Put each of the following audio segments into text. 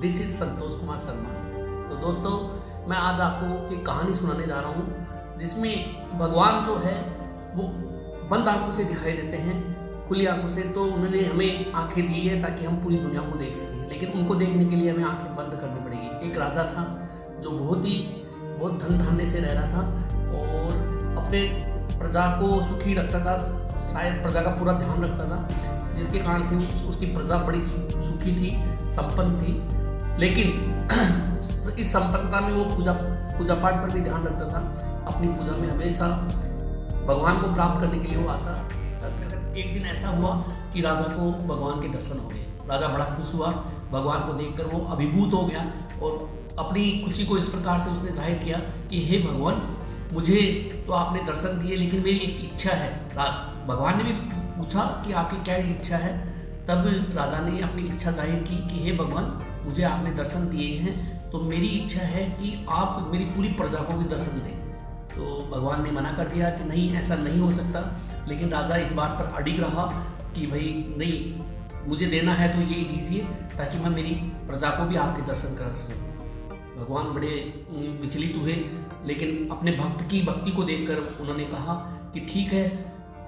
This is Santosh Kumar Sharma. तो दोस्तों, मैं आज आपको एक कहानी सुनाने जा रहा हूँ जिसमें भगवान जो है वो बंद आंखों से दिखाई देते हैं, खुली आंखों से। तो उन्होंने हमें आंखें दी है ताकि हम पूरी दुनिया को देख सकें, लेकिन उनको देखने के लिए हमें आंखें बंद करनी पड़ेगी। एक राजा था जो बहुत धन धान्य से रह रहा था और अपने प्रजा को सुखी रखता था, शायद प्रजा का पूरा ध्यान रखता था, जिसके कारण से उसकी प्रजा बड़ी सुखी थी, संपन्न थी। लेकिन इस संपन्नता में वो पूजा पाठ पर भी ध्यान रखता था। अपनी पूजा में हमेशा भगवान को प्राप्त करने के लिए वो आशा करता। एक दिन ऐसा हुआ कि राजा को भगवान के दर्शन हो गए। राजा बड़ा खुश हुआ, भगवान को देखकर वो अभिभूत हो गया और अपनी खुशी को इस प्रकार से उसने जाहिर किया कि हे भगवान, मुझे तो आपने दर्शन दिए, लेकिन मेरी एक इच्छा है। भगवान ने भी पूछा कि आपकी क्या इच्छा है। तब राजा ने अपनी इच्छा जाहिर की कि हे भगवान, मुझे आपने दर्शन दिए हैं, तो मेरी इच्छा है कि आप मेरी पूरी प्रजा को भी दर्शन दें। तो भगवान ने मना कर दिया कि नहीं, ऐसा नहीं हो सकता। लेकिन राजा इस बात पर अडिग रहा कि भाई नहीं, मुझे देना है तो ये दीजिए ताकि मैं मेरी प्रजा को भी आपके दर्शन कर सकूं। भगवान बड़े विचलित हुए, लेकिन अपने भक्त की भक्ति को देखकर उन्होंने कहा कि ठीक है,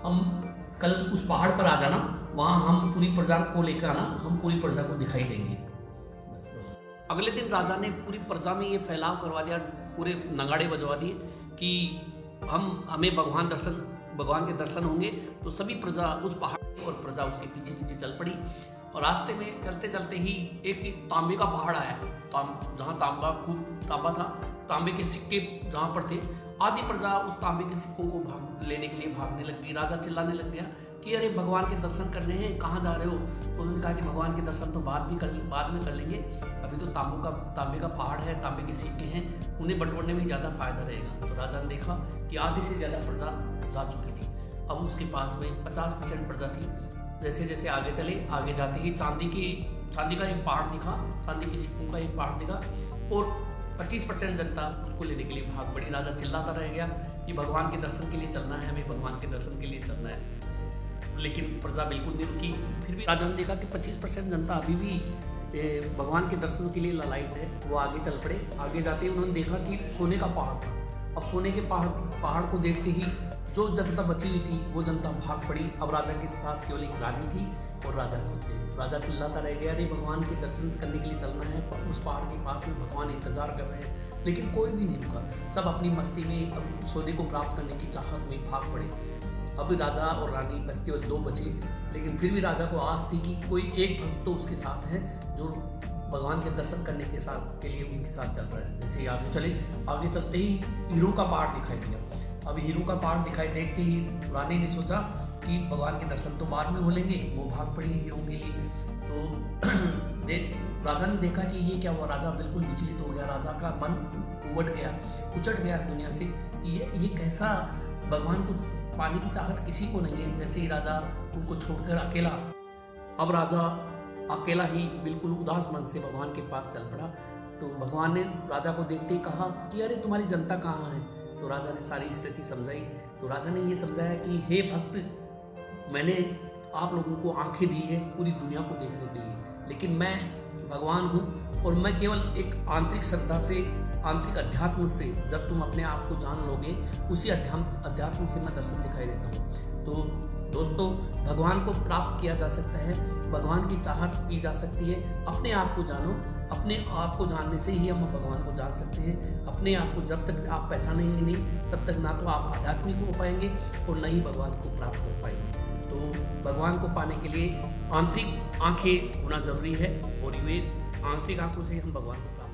हम कल उस पहाड़ पर आ जाना, वहाँ हम पूरी प्रजा को लेकर आना, हम पूरी प्रजा को दिखाई देंगे। बस अगले दिन राजा ने पूरी प्रजा में ये फैलाव करवा दिया, पूरे नगाड़े बजवा दिए कि हमें भगवान के दर्शन होंगे। तो सभी प्रजा उस पहाड़ और प्रजा उसके पीछे पीछे चल पड़ी। और रास्ते में चलते चलते ही एक तांबे का पहाड़ आया, जहाँ खूब तांबा था। तांबे के सिक्के जहाँ पर थे, आधी प्रजा उस तांबे के सिक्कों को लेने के लिए भागने लग गई। राजा चिल्लाने लग गया कि अरे भगवान के दर्शन करने हैं, कहाँ जा रहे हो? तो उन्होंने कहा कि भगवान के दर्शन तो बाद में कर लेंगे, अभी तो तांबे का पहाड़ है, तांबे के सिक्के हैं, उन्हें बटोरने में ज़्यादा फायदा रहेगा। तो राजा ने देखा कि आधे से ज़्यादा प्रजा जा चुकी थी। अब उसके पास में 50% प्रजा थी। जैसे जैसे आगे चले, आगे जाते ही चांदी का एक पहाड़ दिखा, चांदी के सिक्कों का एक पहाड़ दिखा और 25% जनता उसको लेने के लिए भाग पड़ी। राजा चिल्लाता रह गया कि भगवान के दर्शन के लिए चलना है, हमें भगवान के दर्शन के लिए चलना है। लेकिन प्रजा बिल्कुल नहीं रुकी। फिर भी राजा ने देखा कि 25% जनता अभी भी भगवान के दर्शन के लिए ललायत है। वो आगे चल पड़े। आगे जाते ही उन्होंने देखा कि सोने का पहाड़ था। अब सोने के पहाड़ को देखते ही जो जनता बची हुई थी वो जनता भाग पड़ी। अब राजा के साथ केवल एक रानी थी और राजा खुद थे। राजा चिल्लाता रह गया, अरे भगवान के दर्शन करने के लिए चलना है, उस पहाड़ के पास में भगवान इंतजार कर रहे हैं। लेकिन कोई भी नहीं रुका। सब अपनी मस्ती में अब सोने को प्राप्त करने की चाहत में भाग पड़े। अब राजा और रानी बस केवल 2 बचे। लेकिन फिर भी राजा को आस थी कि कोई एक भक्त तो उसके साथ है जो भगवान के दर्शन करने के लिए उनके साथ चल रहा है। जैसे ही आगे चलते ही हीरो का पहाड़ दिखाई दिया। अब हीरो का पहाड़ दिखाई देखते ही रानी ने सोचा कि भगवान के दर्शन तो बाद में हो लेंगे। वो भाग पड़ी हीरो के लिए। तो राजा ने देखा कि ये क्या हुआ। राजा बिल्कुल विचलित हो गया। राजा का मन उचट गया दुनिया से कि ये कैसा, भगवान को पाने की चाहत किसी को नहीं है। जैसे ही राजा उनको छोड़कर अकेला, अब राजा अकेला ही बिल्कुल उदास मन से भगवान के पास चल पड़ा। तो भगवान ने राजा को देखते ही कहा कि अरे तुम्हारी जनता कहाँ है? तो राजा ने सारी स्थिति समझाई। तो राजा ने ये समझाया कि हे भक्त, मैंने आप लोगों को आंखें दी है पूरी दुनिया को देखने के लिए, लेकिन मैं भगवान हूँ और मैं केवल एक आंतरिक श्रद्धा से, आंतरिक अध्यात्म से, जब तुम अपने आप को जान लोगे, उसी अध्यात्म से मैं दर्शन दिखाई देता हूँ। तो दोस्तों, भगवान को प्राप्त किया जा सकता है, भगवान की चाहत की जा सकती है। अपने आप को जानो। अपने आप को जानने से ही हम भगवान को जान सकते हैं। अपने आप को जब तक आप पहचानेंगे नहीं, तब तक ना तो आप आध्यात्मिक हो पाएंगे और न ही भगवान को प्राप्त कर पाएंगे। तो भगवान को पाने के लिए आंतरिक आंखें होना जरूरी है और ये आंतरिक आंखों से हम भगवान को प्राप्त